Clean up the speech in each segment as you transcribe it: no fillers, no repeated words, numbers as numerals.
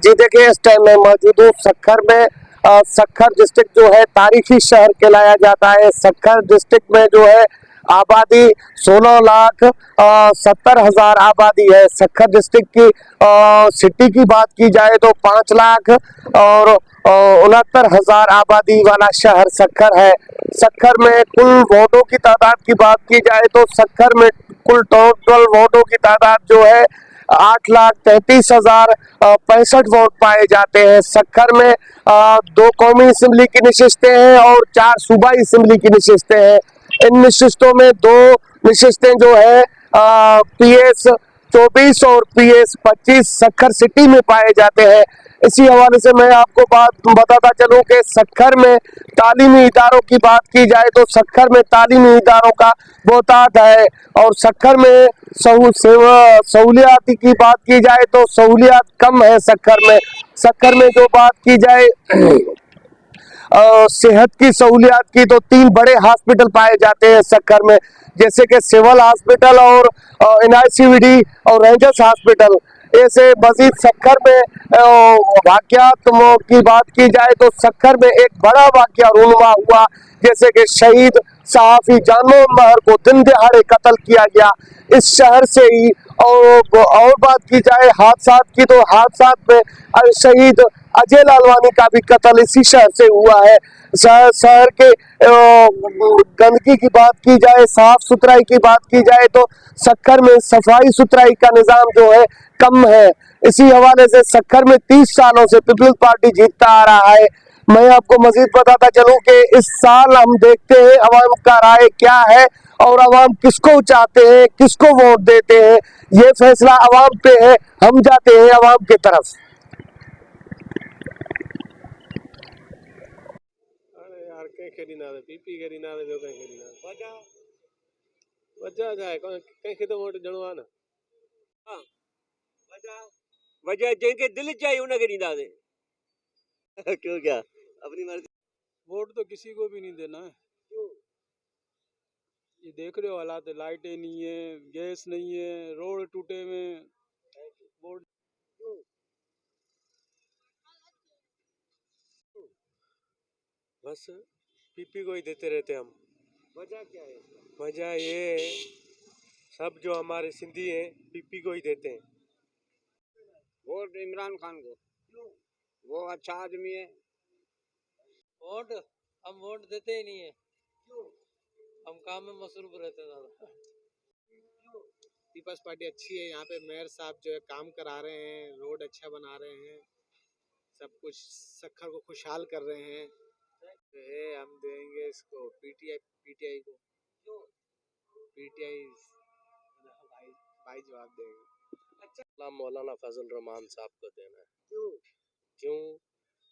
जी देखिए, इस टाइम मैं मौजूद हूँ सक्खर में। सक्खर डिस्ट्रिक्ट जो है तारीखी शहर कहलाया जाता है। सक्खर डिस्ट्रिक्ट में जो है आबादी 16,70,000 आबादी है। सक्खर डिस्ट्रिक्ट की सिटी की बात की जाए तो 5,00,000 और 69,000 आबादी वाला शहर सक्खर है। सक्खर में कुल वोटों की तादाद की बात की जाए तो सक्खर में कुल टोटल वोटों की तादाद जो है 8,33,065 वोट पाए जाते हैं। सक्खर में 2 कौमी असेंबली की नशिस्तें हैं और 4 सूबाई असेंबली की नशिस्तें हैं। इन नशिस्तों में 2 नशिस्तें जो है PS 24 और PS 25 सक्खर सिटी में पाए जाते हैं। इसी हवाले से मैं आपको बात बताता चलूं कि सक्खर में तालीमी इदारों की बात की जाए तो सक्खर में तालीमी इदारों का बहुतायत है और सक्खर में सहूलियात की बात की जाए तो सहूलियात कम है। सक्खर में जो बात की जाए सेहत की सहूलियात की तो 3 बड़े हॉस्पिटल पाए जाते हैं सक्खर में, जैसे कि सिविल हॉस्पिटल और NICVD और रेंजर्स हॉस्पिटल। ऐसे मजीद सक्खर में वाकयात की बात की जाए तो सक्खर में एक बड़ा वाकया रूनुमा हुआ, जैसे कि शहीद सहाफी जानो महर को दिन दिहाड़े कत्ल किया गया इस शहर से ही। और बात की जाए हादसात की तो हादसात में शहीद अजय लालवानी का भी कत्ल इसी शहर से हुआ है। शहर के गंदगी की बात की जाए, साफ सुथराई की बात की जाए तो सक्खर में सफाई सुथराई का निजाम जो है कम है। इसी हवाले से सक्खर में 30 सालों से पीपल्स पार्टी जीतता आ रहा है। मैं आपको मजीद बताता चलूं कि इस साल हम देखते हैं अवाम का राय क्या है और अवाम किसको चाहते हैं, किसको वोट देते हैं। ये फैसला अवाम पे है, हम जाते हैं अवाम की तरफ। अरे यार कहीं खेली ना दे पीपी करी ना दे कहीं खेली ना वजह जाए कहीं खेतो वोट जणवा ना हाँ वजह वजह जंहिंखे दिल चाहिए उनखे ॾींदासीं क्यों क्या अपनी मर्जी वोट तो किसी को भी नहीं देना है। क्यों ये देख रहे हो हालात, लाइटें नहीं है, गैस नहीं है, रोड टूटे हुए वोट क्यों बस पीपी को ही देते रहते हम। वजह क्या है इसका? वजह ये है सब जो हमारे सिंधी हैं पीपी को ही देते हैं। वोट इमरान खान को। क्यों वो अच्छा आदमी है। वोट हम वोट देते ही नहीं है, क्यों हम काम में मसरूफ रहते हैं ज़्यादा। पीपल्स पार्टी अच्छी है। यहाँ पे मेयर साहब जो है काम करा रहे हैं, रोड अच्छा बना रहे हैं, सब कुछ सक्खर को खुशहाल कर रहे हैं। तो है हम देंगे इसको पीटीआई को। क्यों पीटीआई भाई भाई जवाब देंगे। अच्छा मौलाना फजल रहमान साहब को देना है। क्यों क्यों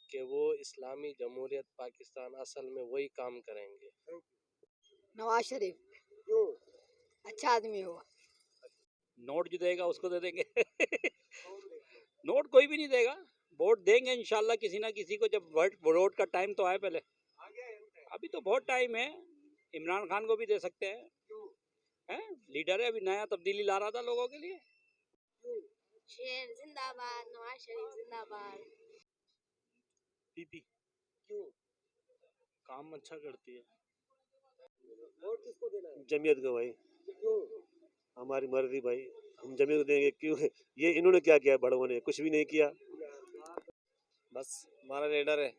कि वो इस्लामी जमहूरियत पाकिस्तान असल में वही काम करेंगे। नवाज शरीफ क्यों अच्छा आदमी हुआ। नोट जो देगा उसको दे देंगे नोट कोई भी नहीं देगा, वोट देंगे इंशाल्लाह किसी ना किसी को, जब वोट का टाइम तो आए पहले। अभी तो बहुत टाइम है, इमरान खान को भी दे सकते हैं, हैं लीडर है, अभी नया तब्दीली ला रहा था लोगों के लिए। शेर जिंदाबाद, नवाज शरीफ जिंदाबाद। पीपी क्यों काम अच्छा करती है। वोट किसको देना है? जमीयत को भाई, क्यों हमारी मर्जी भाई, हम जमीयत को देंगे। क्यों ये इन्होंने क्या किया, बड़ों ने कुछ भी नहीं किया। बस हमारा लीडर है।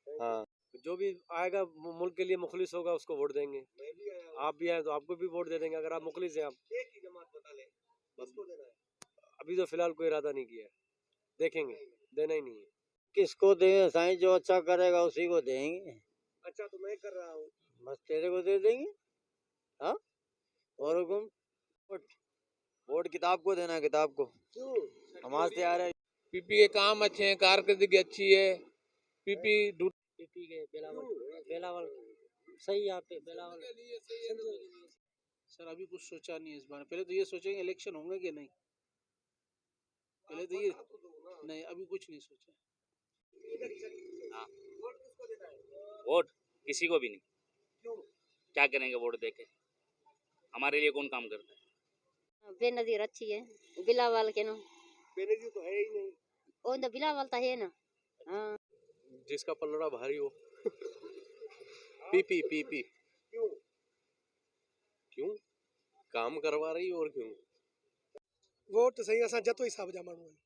हाँ जो भी आएगा मुल्क के लिए मुखलिस होगा उसको वोट देंगे। मैं भी आया हूँ। आप भी आए तो आपको भी वोट दे देंगे अगर आप मुखलिस हैं। आप एक ही जमात बता ले किसको देना है? अभी तो फिलहाल कोई इरादा नहीं किया है, देखेंगे, देना ही नहीं है। किसको दें साईं, जो अच्छा करेगा उसी को देंगे। अच्छा तो मैं कर रहा हूँ। बस तेरे को दे देंगे। हाँ और हुकुम वोट किताब को देना है, किताब को। क्यों नमाज तैयार है। पीपी के काम अच्छे हैं, कारकर्दगी अच्छी है। पीपी पीपी के बेलावल सही यहाँ पे बेलावल। सर अभी कुछ सोचा नहीं है इस बारे। पहले तो ये सोचेंगे इलेक्शन होंगे कि नहीं, पहले तो ये नहीं, अभी कुछ नहीं सोचा। हाँ वोट किसको देना है? वोट किसी को भी नहीं। क्यों क्या करेंगे वोट देके, हमारे लिए कौन काम करता है। बेनजीर अच्छी है, बिलावल के नो। बेनजीर तो है ही नहीं। ओ तो बिलावल तो है ना। हाँ जिसका पलड़ा भारी हो। पीपी पीपी क्यों? क्यों? काम करवा रही और क्यों? वोट सही असां जतो हिसाब जा माण्हू आहियूं।